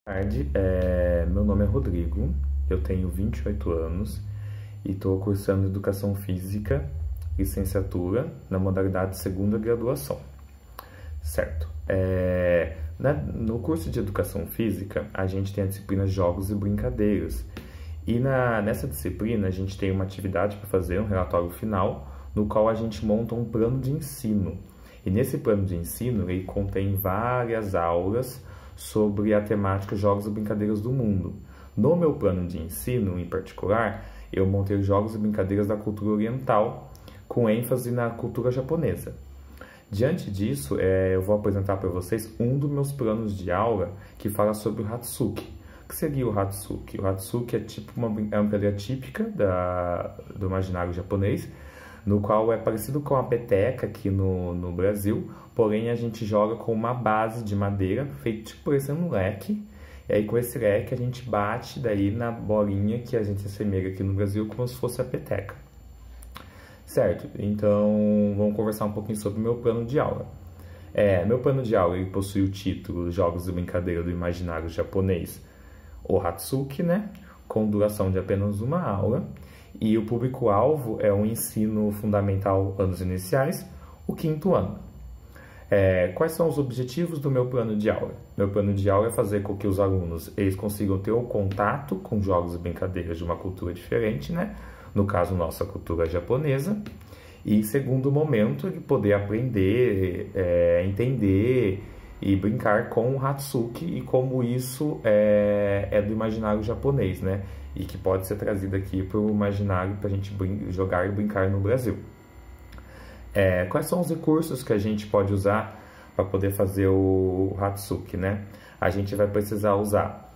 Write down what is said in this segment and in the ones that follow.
Boa tarde, meu nome é Rodrigo, eu tenho 28 anos e estou cursando Educação Física, licenciatura, na modalidade segunda graduação, certo? No curso de Educação Física, a gente tem a disciplina Jogos e Brincadeiras e nessa disciplina a gente tem uma atividade para fazer, um relatório final, no qual a gente monta um plano de ensino. E nesse plano de ensino ele contém várias aulas sobre a temática Jogos e Brincadeiras do Mundo. No meu plano de ensino, em particular, eu montei Jogos e Brincadeiras da cultura oriental, com ênfase na cultura japonesa. Diante disso, eu vou apresentar para vocês um dos meus planos de aula que fala sobre o Hatsuki. O que seria o Hatsuki? O Hatsuki é uma brincadeira típica do imaginário japonês, no qual é parecido com a peteca aqui no Brasil, porém a gente joga com uma base de madeira, feito tipo parecendo um leque, e aí com esse leque a gente bate daí na bolinha que a gente assemelha aqui no Brasil como se fosse a peteca. Certo, então vamos conversar um pouquinho sobre o meu plano de aula. Meu plano de aula ele possui o título Jogos e Brincadeira do Imaginário Japonês, o Hatsuki, né? Com duração de apenas uma aula. E o público-alvo é o ensino fundamental anos iniciais, o 5º ano. Quais são os objetivos do meu plano de aula? Meu plano de aula é fazer com que os alunos eles consigam ter o contato com jogos e brincadeiras de uma cultura diferente, né? No caso, nossa cultura japonesa. E, segundo momento, ele poder aprender, entender e brincar com o Hatsuki e como isso é do imaginário japonês, né? E que pode ser trazido aqui para o imaginário para a gente jogar e brincar no Brasil. Quais são os recursos que a gente pode usar para poder fazer o Hatsuki, né? A gente vai precisar usar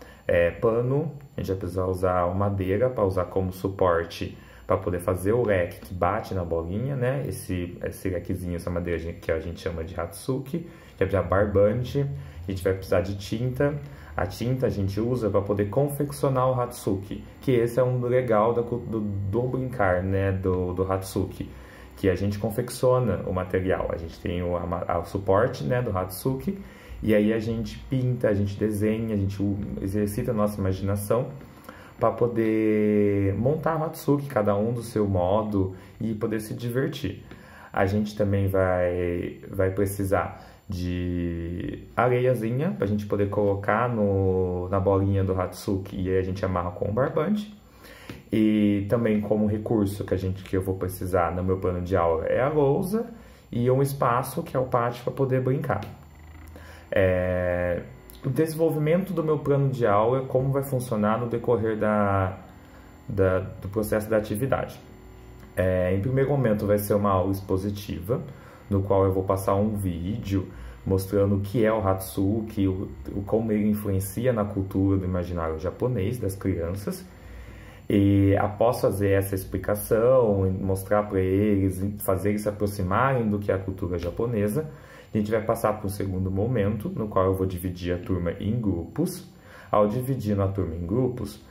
pano, a gente vai precisar usar madeira para usar como suporte para poder fazer o leque que bate na bolinha, né? Esse lequezinho, essa madeira que a gente chama de Hatsuki, que vai precisar barbante, a gente vai precisar de tinta. A tinta a gente usa para poder confeccionar o Hatsuki, que esse é um legal do brincar, né, do Hatsuki, que a gente confecciona o material. A gente tem o suporte, né, do Hatsuki, e aí a gente pinta, a gente desenha, a gente exercita a nossa imaginação para poder montar o Hatsuki, cada um do seu modo, e poder se divertir. A gente também vai precisar de areiazinha para a gente poder colocar na bolinha do Hatsuki e aí a gente amarra com um barbante. E também como recurso que eu vou precisar no meu plano de aula é a lousa e um espaço que é o pátio para poder brincar. O desenvolvimento do meu plano de aula, como vai funcionar no decorrer do processo da atividade. Em primeiro momento vai ser uma aula expositiva, no qual eu vou passar um vídeo mostrando o que é o Hatsuki, como ele influencia na cultura do imaginário japonês das crianças. E após fazer essa explicação, mostrar para eles, fazer eles se aproximarem do que é a cultura japonesa, a gente vai passar para um segundo momento, no qual eu vou dividir a turma em grupos. Ao dividir a turma em grupos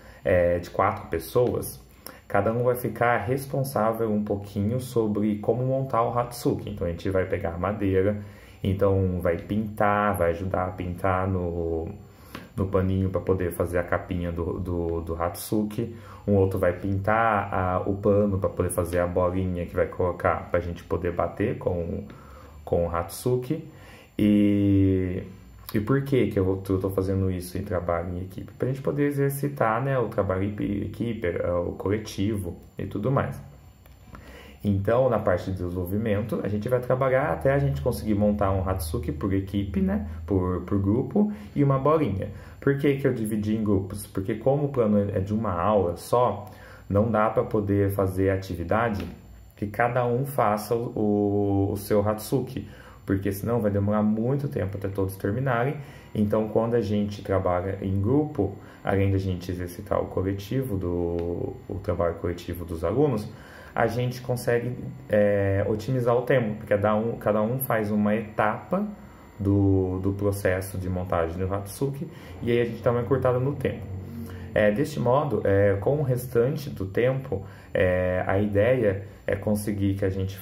de 4 pessoas, cada um vai ficar responsável um pouquinho sobre como montar o Hatsuki. Então a gente vai pegar a madeira, então vai pintar, vai ajudar a pintar no paninho para poder fazer a capinha do Hatsuki. Um outro vai pintar o pano para poder fazer a bolinha que vai colocar para a gente poder bater com o Hatsuki. E por que eu estou fazendo isso em trabalho em equipe? Para a gente poder exercitar, né, o trabalho em equipe, o coletivo e tudo mais. Então, na parte de desenvolvimento, a gente vai trabalhar até a gente conseguir montar um Hatsuki por equipe, né, por grupo, e uma bolinha. Por que eu dividi em grupos? Porque como o plano é de uma aula só, não dá para poder fazer a atividade que cada um faça o seu Hatsuki, porque senão vai demorar muito tempo até todos terminarem. Então, quando a gente trabalha em grupo, além da gente exercitar o trabalho coletivo dos alunos, a gente consegue otimizar o tempo, porque cada um faz uma etapa do processo de montagem do Hatsuki, e aí a gente dá uma encurtada no tempo. Deste modo, com o restante do tempo, a ideia é conseguir que a gente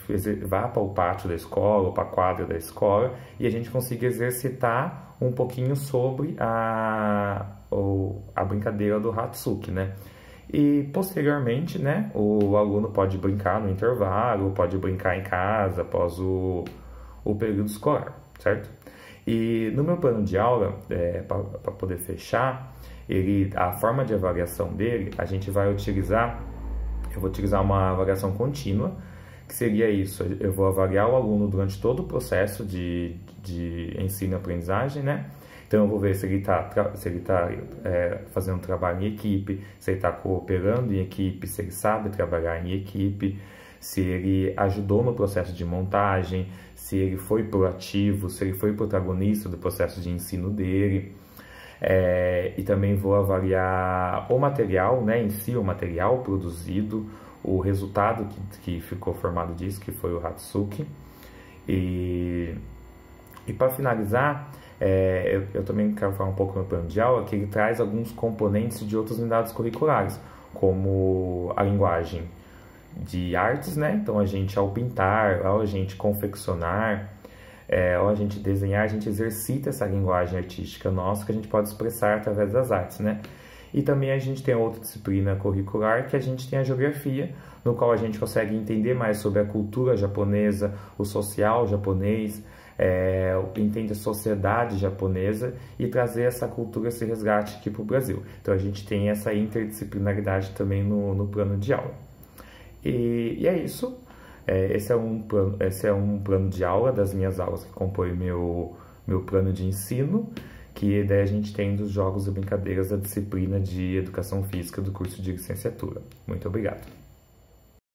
vá para o pátio da escola, ou para a quadra da escola, e a gente consiga exercitar um pouquinho sobre brincadeira do Hatsuki, né? E posteriormente, né, o aluno pode brincar no intervalo, pode brincar em casa após o período escolar, certo? E no meu plano de aula, para poder fechar, a forma de avaliação dele, eu vou utilizar uma avaliação contínua, que seria isso: eu vou avaliar o aluno durante todo o processo de ensino e aprendizagem, né? Então, eu vou ver se ele está fazendo um trabalho em equipe, se ele está cooperando em equipe, se ele sabe trabalhar em equipe, se ele ajudou no processo de montagem, se ele foi proativo, se ele foi protagonista do processo de ensino dele. E também vou avaliar o material, né, em si, o material produzido, o resultado que ficou formado disso, que foi o Hatsuki. E para finalizar, eu também quero falar um pouco no plano de aula, que ele traz alguns componentes de outras unidades curriculares, como a linguagem de artes, né? Então, ao pintar, ao a gente confeccionar, ao a gente desenhar, a gente exercita essa linguagem artística nossa, que a gente pode expressar através das artes, né? E também a gente tem outra disciplina curricular, que a gente tem a geografia, no qual a gente consegue entender mais sobre a cultura japonesa, o social japonês, entende a sociedade japonesa e trazer essa cultura, esse resgate aqui para o Brasil. Então a gente tem essa interdisciplinaridade também no plano de aula. E é isso. Esse é um plano de aula das minhas aulas que compõe meu plano de ensino, que daí a gente tem dos jogos e brincadeiras da disciplina de Educação Física do curso de licenciatura. Muito obrigado.